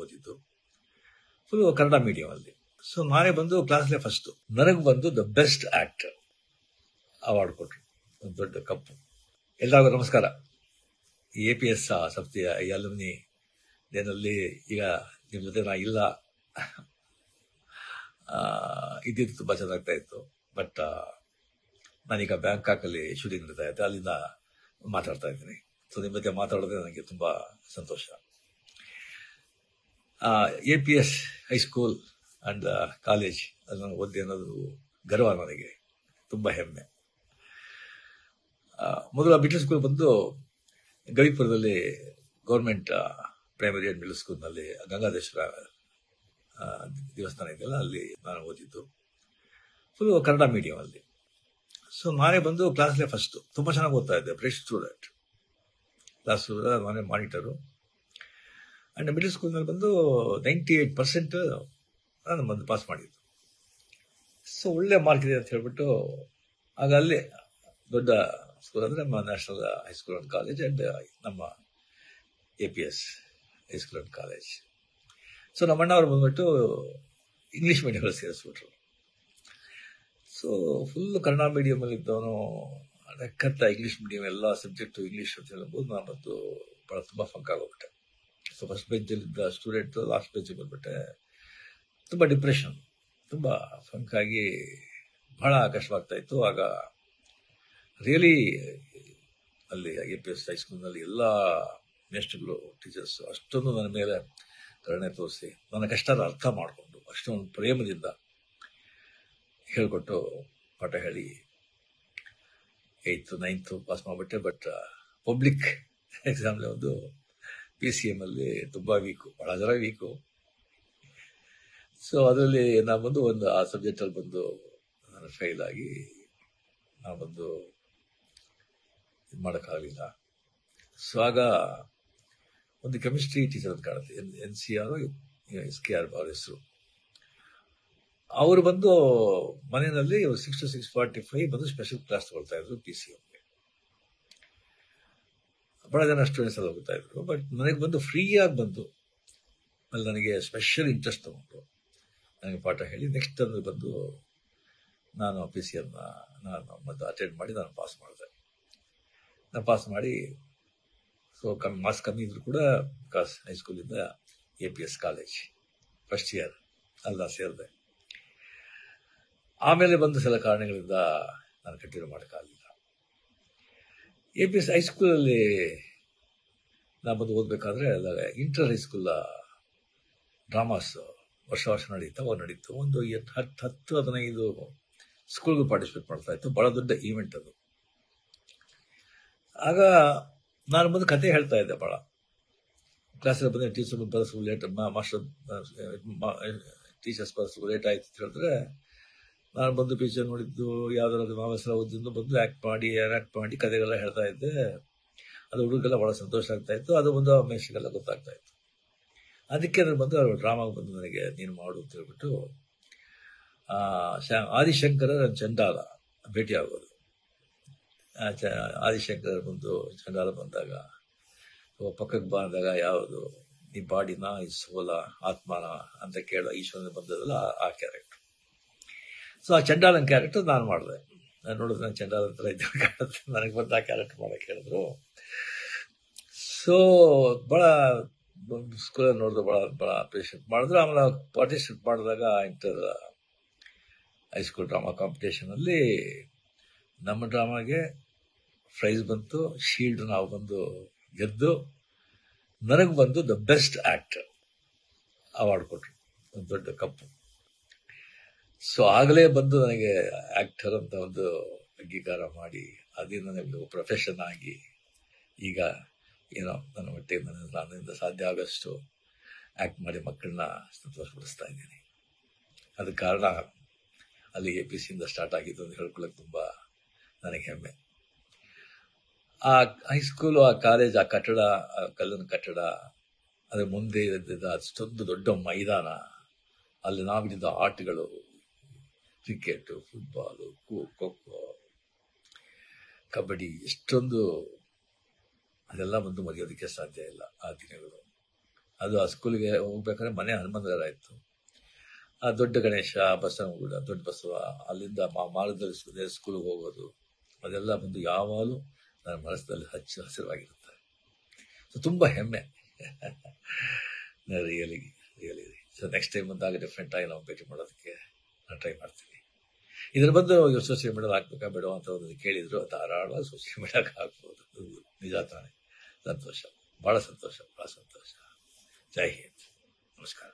ಓದಿದ್ದು. Full Kannada medium ಅಲ್ಲಿ. So ನಾನೇ ಬಂದು ಕ್ಲಾಸ್ಲೇ ಫಸ್ಟ್. ನನಗೆ ಬಂದು ದ ಬೆಸ್ಟ್ ಆಕ್ಟರ್ ಅವಾರ್ಡ್ ಕೊಟ್ರು, ಒಂದು ದೊಡ್ಡ ಕಪ್ಪು. ಎಲ್ಲರಿಗೂ ನಮಸ್ಕಾರ. APS ಸಂಸ್ಥೆಯ ಈ ಅಲುಮಿನಿ ಡೇನಲ್ಲಿ ಈಗ ನಿಮ್ಮ ಜೊತೆ ನಾ ಇಲ್ಲ, ಇದ್ದಿದ್ದು ತುಂಬ ಚೆನ್ನಾಗ್ತಾ ಇತ್ತು. ಬಟ್ ನಾನೀಗ ಬ್ಯಾಂಕಾಕಲ್ಲಿ ಶೂಟಿಂಗ್ ನಡೀತಾ ಇದ್ದೆ, ಅಲ್ಲಿಂದ ಮಾತಾಡ್ತಾ ಇದ್ದೀನಿ. ಸೊ ನಿಮ್ಮ ಜೊತೆ ಮಾತಾಡೋದೇ ನನಗೆ ತುಂಬ ಸಂತೋಷ. APS ಹೈಸ್ಕೂಲ್ ಅಂಡ್ ಕಾಲೇಜ್ ಅದನ್ನು ಓದಿ ಅನ್ನೋದು ಗರ್ವ ನನಗೆ, ತುಂಬ ಹೆಮ್ಮೆ. ಮೊದಲ ಮಿಡ್ಲ್ ಸ್ಕೂಲ್ ಬಂದು ಗವಿಪುರದಲ್ಲಿ ಗೌರ್ಮೆಂಟ್ ಪ್ರೈಮರಿ ಅಂಡ್ ಮಿಡ್ಲ್ ಸ್ಕೂಲ್ನಲ್ಲಿ ಗಂಗಾಧೇಶ್ವರ ದೇವಸ್ಥಾನ ಇದೆಯಲ್ಲ, ಅಲ್ಲಿ ನಾನು ಓದಿದ್ದು. ಫುಲ್ ಕನ್ನಡ ಮೀಡಿಯಂ ಅಲ್ಲಿ. ಸೊ ನಾನೇ ಬಂದು ಕ್ಲಾಸ್ಲೇ ಫಸ್ಟ್. ತುಂಬ ಚೆನ್ನಾಗಿ ಓದ್ತಾ ಇದ್ದೆ, ಬ್ರೈಟ್ ಸ್ಟೂಡೆಂಟ್. ಕ್ಲಾಸ್ ನಾನೇ ಮಾನಿಟರು. ಅಂಡ್ ಮಿಡ್ಲ್ ಸ್ಕೂಲ್ನಲ್ಲಿ ಬಂದು 98% ನಾನು ಬಂದು ಪಾಸ್ ಮಾಡಿದ್ದು. ಸೊ ಒಳ್ಳೆ ಮಾರ್ಕ್ ಇದೆ ಅಂತ ಹೇಳ್ಬಿಟ್ಟು ಆಗ ಅಲ್ಲೇ ದೊಡ್ಡ ಸ್ಕೂಲ್ ಅಂದರೆ ನಮ್ಮ national high school and college and ನಮ್ಮ APS high school and college. So ನಮ್ಮ ಅಣ್ಣವ್ರು ಬಂದ್ಬಿಟ್ಟು ಇಂಗ್ಲೀಷ್ ಮೀಡಿಯಮಲ್ಲಿ ಸೇರಿಸ್ಬಿಟ್ರು. ಸೊ ಫುಲ್ ಕನ್ನಡ ಮೀಡಿಯಮಲ್ಲಿ ಇದ್ದವನು ಕತ್ತ ಇಂಗ್ಲೀಷ್ ಮೀಡಿಯಂ ಎಲ್ಲ ಸಬ್ಜೆಕ್ಟು ಇಂಗ್ಲೀಷ್ ಅಂತ ಹೇಳ್ಬೋದು. ನಾನು ಬಂದು ಭಾಳ ತುಂಬ ಫಂಕ್ ಆಗೋಗ್ಬಿಟ್ಟೆ. ಸೊ ಫಸ್ಟ್ ಬೆಂಚಲ್ಲಿದ್ದ ಸ್ಟೂಡೆಂಟ್ ಲಾಸ್ಟ್ ಬೆಂಚಿಗೆ ಬಂದ್ಬಿಟ್ಟೆ. ತುಂಬ ಡಿಪ್ರೆಷನ್, ತುಂಬ ಫಂಕ್ ಆಗಿ ಬಹಳ ಕಷ್ಟವಾಗ್ತಾ ಇತ್ತು. ಆಗ ರಿಯಲಿ ಅಲ್ಲಿ APS ಹೈಸ್ಕೂಲ್ನಲ್ಲಿ ಎಲ್ಲ ಮೇಸ್ಟ್ರುಗಳು, ಟೀಚರ್ಸ್ ಅಷ್ಟೊಂದು ನನ್ನ ಮೇಲೆ ಕರುಣೆ ತೋರಿಸಿ ನನ್ನ ಕಷ್ಟನ ಅರ್ಥ ಮಾಡಿಕೊಂಡು ಅಷ್ಟೊಂದು ಪ್ರೇಮದಿಂದ ಹೇಳಿಕೊಟ್ಟು ಪಾಠ ಹೇಳಿ 8th 9th ಪಾಸ್ ಮಾಡಿಬಿಟ್ಟೆ. ಬಟ್ ಪಬ್ಲಿಕ್ ಎಕ್ಸಾಮ್ಲಿ ಒಂದು PCM ಅಲ್ಲಿ ತುಂಬ ವೀಕು, ಭಾಳ ಜನ ವೀಕು. ಸೊ ಅದರಲ್ಲಿ ನಾನು ಬಂದು ಆ ಸಬ್ಜೆಕ್ಟಲ್ಲಿ ಬಂದು ನಾನು ಫೇಲ್ ಆಗಿ ನಾನು ಬಂದು ಇದು ಮಾಡೋಕ್ಕಾಗಲಿಲ್ಲ. ಸೊ ಆಗ ಒಂದು ಕೆಮಿಸ್ಟ್ರಿ ಟೀಚರ್ ಅಂತ ಕಾಣುತ್ತೆ, NCR SKR ಅವ್ರ ಹೆಸರು. ಅವರು ಬಂದು ಮನೆಯಲ್ಲಿ 6 to 6:45 ಬಂದು ಸ್ಪೆಷಲ್ ಕ್ಲಾಸ್ ತಗೊಳ್ತಾ ಇದ್ರು PCMಗೆ. ಬಹಳ ಜನ ಸ್ಟೂಡೆಂಟ್ಸ್ ಎಲ್ಲ ಹೋಗ್ತಾ ಇದ್ರು. ಬಟ್ ನನಗೆ ಬಂದು ಫ್ರೀಯಾಗಿ ಬಂದು ಅಲ್ಲಿ ನನಗೆ ಸ್ಪೆಷಲ್ ಇಂಟ್ರೆಸ್ಟ್ ತಗೊಂಡು ನನಗೆ ಪಾಠ ಹೇಳಿ ನೆಕ್ಸ್ಟ್ ಟರ್ಮ್ ಬಂದು ನಾನು PCM ನಾನು ಮತ್ತೆ ಅಟೆಂಡ್ ಮಾಡಿ ನಾನು ಪಾಸ್ ಮಾಡಿದೆ. ನಾನು ಪಾಸ್ ಮಾಡಿ ಸೊ ಮಾರ್ಕ್ಸ್ ಕಮ್ಮಿ ಇದ್ರು ಕೂಡ ಬಿಕಾಸ್ ಹೈಸ್ಕೂಲಿಂದ APS ಕಾಲೇಜ್ ಫಸ್ಟ್ ಇಯರ್ ಅಲ್ಲ ಸೇರಿದೆ. ಆಮೇಲೆ ಬಂದ ಸಲ ಕಾರಣಗಳಿಂದ ನಾನು ಕಂಟಿನ್ಯೂ ಮಾಡೋಕ್ಕಾಗಲಿಲ್ಲ. APS ಹೈಸ್ಕೂಲಲ್ಲಿ ನಾನು ಬಂದು ಓದಬೇಕಾದ್ರೆ ಇಂಟರ್ ಹೈಸ್ಕೂಲ್ ಡ್ರಾಮಾಸ್ ವರ್ಷ ನಡೀತು. ಒಂದು 10-15 ಸ್ಕೂಲ್ಗೂ ಪಾರ್ಟಿಸಿಪೇಟ್ ಮಾಡ್ತಾ ಇತ್ತು. ಭಾಳ ದೊಡ್ಡ ಈವೆಂಟ್ ಅದು. ಆಗ ನಾನು ಬಂದು ಕತೆ ಹೇಳ್ತಾ ಇದ್ದೆ. ಭಾಳ ಕ್ಲಾಸಲ್ಲಿ ಬಂದರೆ ಟೀಚರ್ ಬರೋದು ಲೇಟ್, ಮಾಸ್ಟರ್ ಟೀಚರ್ಸ್ ಬರೋದು ಲೇಟ್ ಆಯ್ತು ಅಂತ ಹೇಳಿದ್ರೆ ನಾನು ಬಂದು ಪಿಕ್ಚರ್ ನೋಡಿದ್ದು ಯಾವ್ದಾದ್ರು ಮಾವಸರ ಓದಿದ್ದು ಬಂದು ಆ್ಯಕ್ಟ್ ಮಾಡಿ ಕತೆಗೆಲ್ಲ ಹೇಳ್ತಾ ಇದ್ದೆ. ಅದು ಹುಡುಗರಿಗೆಲ್ಲ ಭಾಳ ಸಂತೋಷ ಆಗ್ತಾ ಇತ್ತು. ಅದು ಬಂದು ಮೇಷ್ಟ್ರಿಗೆಲ್ಲ ಗೊತ್ತಾಗ್ತಾ ಇತ್ತು. ಅದಕ್ಕೆ ನಾನು ಬಂದು ಅವರು ಡ್ರಾಮಾಗೆ ಬಂದು ನನಗೆ ನೀನು ಮಾಡು ಅಂತ ಹೇಳ್ಬಿಟ್ಟು ಆದಿಶಂಕರ ಚಂಡಾಲ ಭೇಟಿ ಆಗೋದು. ಆದಿಶಂಕರ್ ಬಂದು ಚಂಡಾಲ ಬಂದಾಗ ಪಕ್ಕಕ್ಕೆ ಬಂದಾಗ ಯಾವುದು ಈ ಬಾಡಿನ, ಈ ಸೋಲ, ಆತ್ಮನ ಅಂತ ಕೇಳೋ ಈಶ್ವರನ ಬಂದದಲ್ಲ ಆ ಕ್ಯಾರೆಕ್ಟರ್. ಸೊ ಆ ಚಂಡಾಲನ ಕ್ಯಾರೆಕ್ಟರ್ ನಾನು ಮಾಡಿದೆ. ನಾನು ನೋಡಿದ್ರೆ ನಾನು ಚಂಡಾಲ ಥರ ಇದ್ದ ಕಾಣುತ್ತೆ. ನನಗೆ ಬಂದು ಆ ಕ್ಯಾರೆಕ್ಟರ್ ಮಾಡೋಕ್ಕೆ ಹೇಳಿದ್ರು. ಸೊ ಭಾಳ ಸ್ಕೂಲಲ್ಲಿ ನೋಡಿದ್ರೆ ಭಾಳ ಅಪ್ರಿಷಿಯೇಟ್ ಮಾಡಿದ್ರು. ಆಮೇಲೆ ಪಾರ್ಟಿಸಿಪೇಟ್ ಮಾಡಿದಾಗ ಇಂಟರ್ ಹೈಸ್ಕೂಲ್ ಡ್ರಾಮಾ ಕಾಂಪಿಟೇಷನಲ್ಲಿ ನಮ್ಮ ಡ್ರಾಮಾಗೆ ಪ್ರೈಸ್ ಬಂತು, ಶೀಲ್ಡ್ ನಾವು ಬಂದು ಗೆದ್ದು ನನಗೆ ಬಂದು ದ ಬೆಸ್ಟ್ ಆಕ್ಟರ್ ಅವಾರ್ಡ್ ಕೊಟ್ಟರು, ಒಂದು ದೊಡ್ಡ ಕಪ್ಪು. ಸೊ ಆಗಲೇ ಬಂದು ನನಗೆ ಆಕ್ಟರ್ ಅಂತ ಒಂದು ಅಂಗೀಕಾರ ಮಾಡಿ ಅದೇ ನನಗೆ ಪ್ರೊಫೆಷನ್ ಆಗಿ ಈಗ ಏನೋ ನನ್ನ ಮಟ್ಟಿಗೆ ನನ್ನಿಂದ ಸಾಧ್ಯ ಆಗೋಷ್ಟು ಆ್ಯಕ್ಟ್ ಮಾಡಿ ಮಕ್ಕಳನ್ನ ಸಂತೋಷಪಡಿಸ್ತಾ ಇದ್ದೀನಿ. ಅದಕ್ಕೆ ಕಾರಣ ಅಲ್ಲಿ APCಯಿಂದ ಸ್ಟಾರ್ಟ್ ಆಗಿದ್ದು ಅಂತ ಹೇಳ್ಕೊಳ್ಳೋಕೆ ತುಂಬ ನನಗೆ ಹೆಮ್ಮೆ. ಆ ಹೈಸ್ಕೂಲು, ಆ ಕಾಲೇಜ್, ಆ ಕಟ್ಟಡ, ಆ ಕಲ್ಲಿನ ಕಟ್ಟಡ, ಅದರ ಮುಂದೆ ಇದ್ದಿದ್ದ ಅಷ್ಟೊಂದು ದೊಡ್ಡ ಮೈದಾನ, ಅಲ್ಲಿ ನಾವಿದ್ದ ಆಟಗಳು, ಕ್ರಿಕೆಟು, ಫುಟ್ಬಾಲು, ಖೋ ಖೋ, ಕಬಡ್ಡಿ, ಎಷ್ಟೊಂದು, ಅದೆಲ್ಲ ಬಂದು ಮರೆಯೋದಕ್ಕೆ ಸಾಧ್ಯ ಇಲ್ಲ ಆ ದಿನಗಳು. ಅದು ಆ ಸ್ಕೂಲಿಗೆ ಹೋಗ್ಬೇಕಾದ್ರೆ ಮನೆ ಹನುಮಂತಗರ ಇತ್ತು. ಆ ದೊಡ್ಡ ಗಣೇಶ, ಬಸವನಗುಡ, ದೊಡ್ಡ ಬಸವ, ಅಲ್ಲಿಂದ ಮಾರ್ಗದಲ್ಲಿ ಸ್ಕೂಲಿಗೆ ಹೋಗೋದು, ಅದೆಲ್ಲ ಬಂದು ಯಾವಾಗಲೂ ನನ್ನ ಮನಸ್ಸಿನಲ್ಲಿ ಹಸಿರಾಗಿರುತ್ತೆ. ಸೊ ತುಂಬ ಹೆಮ್ಮೆ. Really really. So next time ಬಂದಾಗ ಡೆಫಿನೆಟ್ ಆಗಿ ನಾವು ಭೇಟಿ ಮಾಡೋದಕ್ಕೆ ನಾನು ಟ್ರೈ ಮಾಡ್ತೀನಿ. ಇದ್ರ ಬಂದು ಸೋಷಿಯಲ್ ಮೀಡಿಯಾದಲ್ಲಿ ಹಾಕ್ಬೇಕಾ ಬೇಡ ಅಂತ ಒಂದು ಕೇಳಿದ್ರು, ಧಾರಾಳವಾಗಿ ಸೋಷಿಯಲ್ ಮೀಡಿಯಾಕ್ಕೆ ಹಾಕ್ಬೋದು. ನಿಜ ತಾನೆ. ಸಂತೋಷ, ಭಾಳ ಸಂತೋಷ, ಭಾಳ ಸಂತೋಷ. ಜೈ ಹಿಂದ್, ನಮಸ್ಕಾರ.